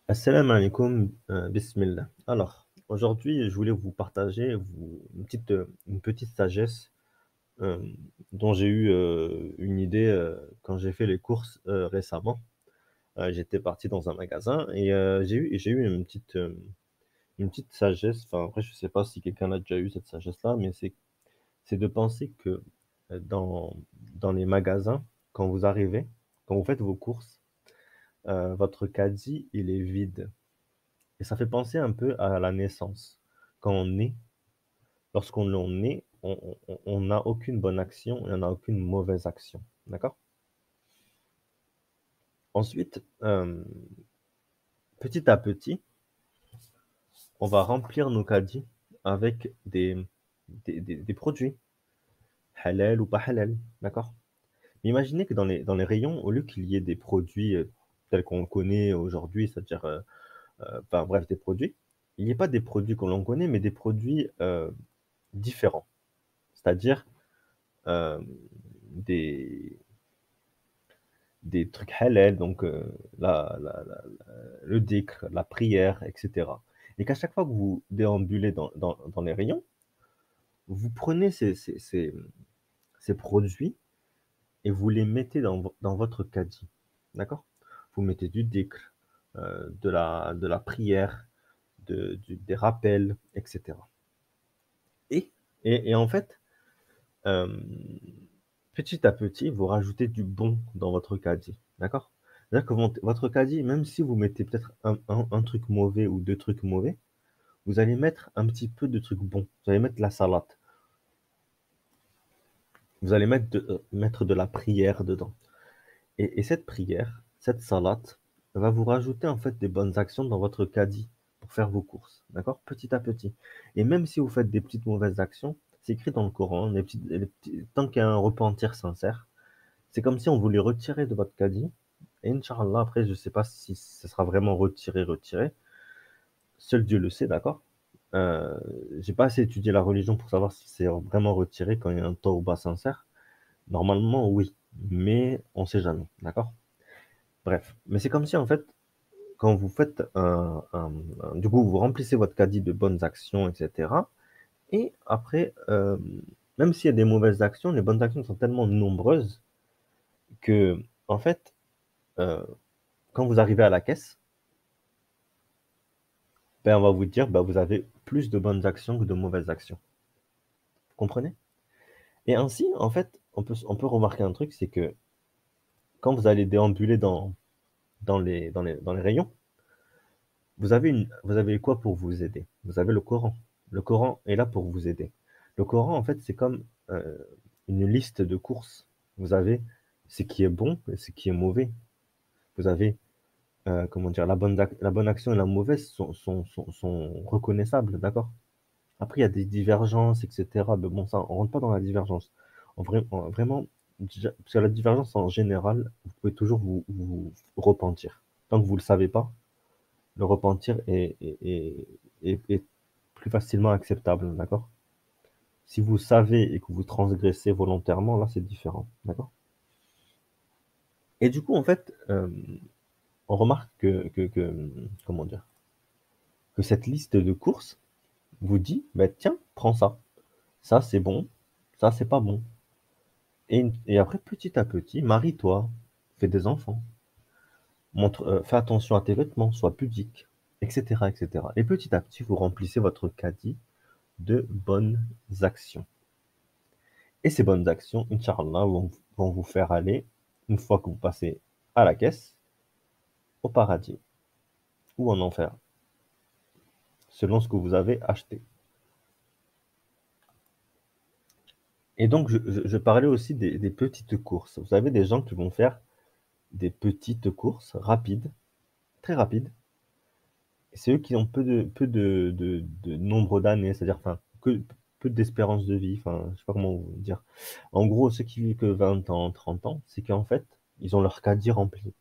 Assalamu alaikum, bismillah. Alors, aujourd'hui, je voulais vous partager une petite sagesse euh, dont j'ai eu une idée quand j'ai fait les courses récemment. J'étais parti dans un magasin et j'ai eu une petite sagesse. Enfin, après, je sais pas si quelqu'un a déjà eu cette sagesse-là, mais c'est de penser que dans, dans les magasins, quand vous arrivez, quand vous faites vos courses, votre caddie, il est vide. Et ça fait penser un peu à la naissance. Quand on naît, lorsqu'on en naît, on n'a aucune bonne action et on n'a aucune mauvaise action. D'accord? Ensuite, petit à petit, on va remplir nos caddies avec des produits, halal ou pas halal. D'accord? Mais imaginez que dans les rayons, au lieu qu'il y ait des produits tels qu'on connaît aujourd'hui, c'est-à-dire, enfin bref, des produits, il n'y ait pas des produits que l'on connaît, mais des produits différents. C'est-à-dire, euh, des, des trucs halal, donc le dhikr, la prière, etc. Et qu'à chaque fois que vous déambulez dans les rayons, vous prenez ces produits et vous les mettez dans votre caddie. D'accord? Vous mettez du dhikr, de la prière, des rappels, etc. Et, et en fait, euh, petit à petit, vous rajoutez du bon dans votre caddie. D'accord? C'est-à-dire que votre caddie, même si vous mettez peut-être un truc mauvais ou deux trucs mauvais, vous allez mettre un petit peu de trucs bons. Vous allez mettre la salade. Vous allez mettre de la prière dedans. Et cette prière, cette salade, va vous rajouter en fait des bonnes actions dans votre caddie pour faire vos courses. D'accord? Petit à petit. Et même si vous faites des petites mauvaises actions, c'est écrit dans le Coran, tant qu'il y a un repentir sincère, c'est comme si on voulait retirer de votre caddie. Et Inch'Allah, après, je ne sais pas si ce sera vraiment retiré. Seul Dieu le sait, d'accord? Euh, j'ai pas assez étudié la religion pour savoir si c'est vraiment retiré quand il y a un tawbah sincère. Normalement, oui, mais on sait jamais, d'accord? Bref, mais c'est comme si en fait, quand vous faites du coup, vous remplissez votre caddie de bonnes actions, etc. Et après, même s'il y a des mauvaises actions, les bonnes actions sont tellement nombreuses que, en fait, euh, quand vous arrivez à la caisse, ben, on va vous dire, ben, vous avez plus de bonnes actions que de mauvaises actions. Vous comprenez? Et ainsi, en fait, on peut remarquer un truc, c'est que quand vous allez déambuler dans les rayons, vous avez quoi pour vous aider? Vous avez le Coran. Le Coran est là pour vous aider. Le Coran, en fait, c'est comme une liste de courses. Vous avez ce qui est bon et ce qui est mauvais. Vous avez, comment dire, la bonne action et la mauvaise sont reconnaissables, d'accord? Après, il y a des divergences, etc. Mais bon, ça, on rentre pas dans la divergence. Vraiment, parce que la divergence en général, vous pouvez toujours vous repentir. Tant que vous ne le savez pas, le repentir est plus facilement acceptable, d'accord? Si vous savez et que vous transgressez volontairement, là, c'est différent, d'accord? Et du coup, en fait, on remarque comment dire, que cette liste de courses vous dit, bah, tiens, prends ça. Ça, c'est bon. Ça, c'est pas bon. Et après, petit à petit, marie-toi, fais des enfants, fais attention à tes vêtements, sois pudique, etc., etc. Et petit à petit, vous remplissez votre caddie de bonnes actions. Et ces bonnes actions, Inch'Allah, vont vous faire aller, une fois que vous passez à la caisse, au paradis ou en enfer, selon ce que vous avez acheté. Et donc, je parlais aussi des petites courses. Vous savez, des gens qui vont faire des petites courses rapides, très rapides. Et c'est eux qui ont de nombre d'années, c'est-à-dire enfin, peu d'espérance de vie, enfin, je sais pas comment vous dire. En gros, ceux qui vivent que 20 ans, 30 ans, c'est qu'en fait, ils ont leur caddie rempli.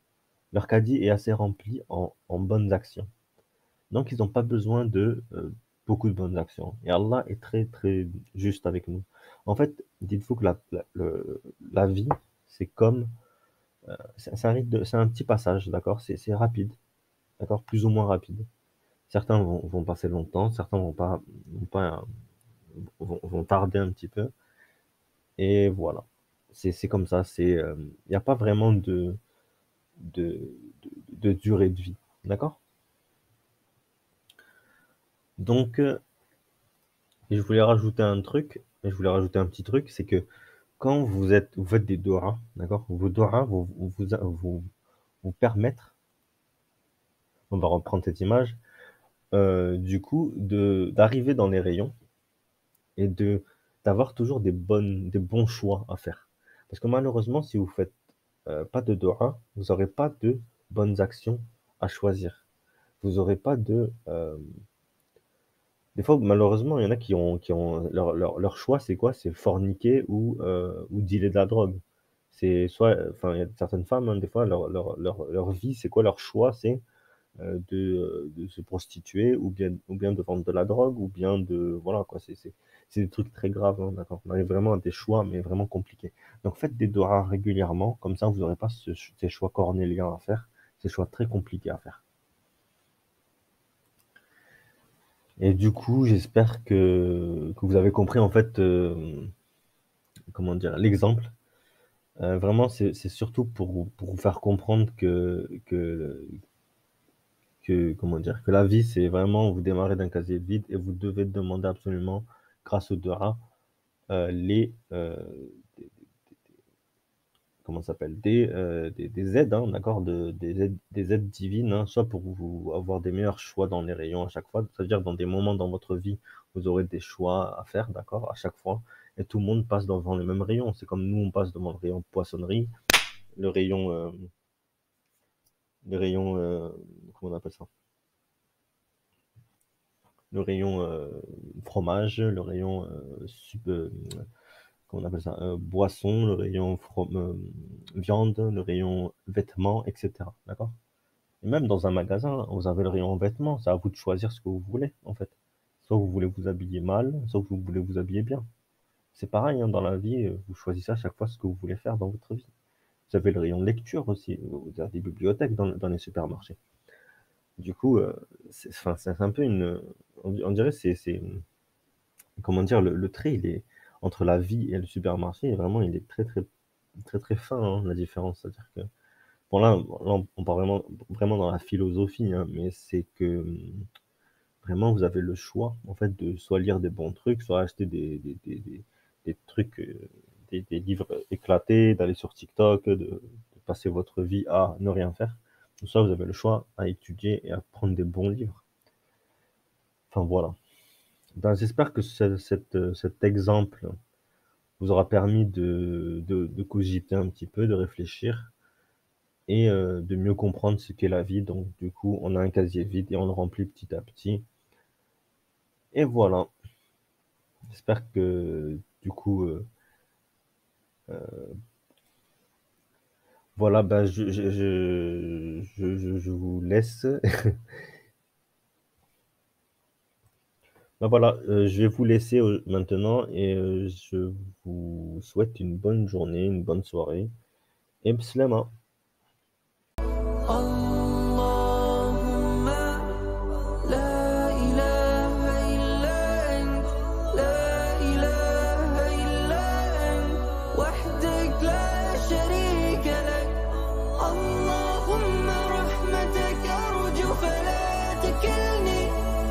Leur caddie est assez rempli en bonnes actions. Donc, ils n'ont pas besoin de beaucoup de bonnes actions. Et Allah est très, très juste avec nous. En fait, dites-vous que la vie, c'est comme, c'est un petit passage, d'accord? C'est rapide. d'accord? Plus ou moins rapides. Certains vont passer longtemps, certains vont pas, vont tarder un petit peu et voilà. C'est comme ça, il y a pas vraiment de de durée de vie, d'accord? Donc et je voulais rajouter un petit truc, c'est que quand vous faites des dohas, d'accord? Vos dohas vous permettre, on va reprendre cette image, du coup, d'arriver dans les rayons et d'avoir toujours des bons choix à faire. Parce que malheureusement, si vous faites, pas de doha, vous aurez pas de bonnes actions à choisir. Vous aurez pas des fois, malheureusement, il y en a qui ont leur choix, c'est quoi? C'est forniquer ou dealer de la drogue. C'est soit enfin, il y a certaines femmes, hein, des fois, leur vie, c'est quoi leur choix? C'est de se prostituer ou bien de vendre de la drogue ou bien de voilà quoi, c'est des trucs très graves, hein, d'accord? On arrive vraiment à des choix, mais vraiment compliqués. Donc faites des doigts régulièrement, comme ça vous n'aurez pas ces choix cornéliens à faire, ces choix très compliqués à faire. Et du coup, j'espère que vous avez compris en fait, comment dire? L'exemple. Vraiment, c'est surtout pour vous faire comprendre que comment dire? Que la vie, c'est vraiment vous démarrez d'un casier vide et vous devez demander absolument, grâce au Dora, les, comment ça s'appelle? Des aides, hein, d'accord? Des aides divines, hein, soit pour vous avoir des meilleurs choix dans les rayons à chaque fois, c'est-à-dire dans des moments dans votre vie, vous aurez des choix à faire, d'accord? À chaque fois et tout le monde passe devant les mêmes rayons. C'est comme nous, on passe devant le rayon poissonnerie, le rayon, le rayon, comment on appelle ça? Le rayon, fromage, le rayon, comment on appelle ça? Boisson, le rayon viande, le rayon vêtements et cetera, d'accord? Et même dans un magasin, vous avez le rayon vêtements, c'est à vous de choisir ce que vous voulez, en fait. Soit vous voulez vous habiller mal, soit vous voulez vous habiller bien. C'est pareil, hein, dans la vie, vous choisissez à chaque fois ce que vous voulez faire dans votre vie. Vous avez le rayon lecture aussi, vous avez des bibliothèques dans les supermarchés. Du coup, enfin, c'est un peu on dirait comment dire? Le trait, il est entre la vie et le supermarché, et vraiment, il est très, très, très, très fin, hein, la différence. C'est-à-dire que, bon, là, on part vraiment dans la philosophie, hein, mais c'est que, vraiment, vous avez le choix, en fait, de soit lire des bons trucs, soit acheter des trucs, des livres éclatés, d'aller sur TikTok, de passer votre vie à ne rien faire. Ou soit vous avez le choix à étudier et à prendre des bons livres. Enfin, voilà. Ben, j'espère que cet exemple vous aura permis de cogiter un petit peu, de réfléchir et de mieux comprendre ce qu'est la vie. Donc, du coup, on a un casier vide et on le remplit petit à petit. Et voilà. J'espère que, du coup, voilà, bah, je vous laisse. Ben voilà, je vais vous laisser maintenant et je vous souhaite une bonne journée, une bonne soirée et bslama.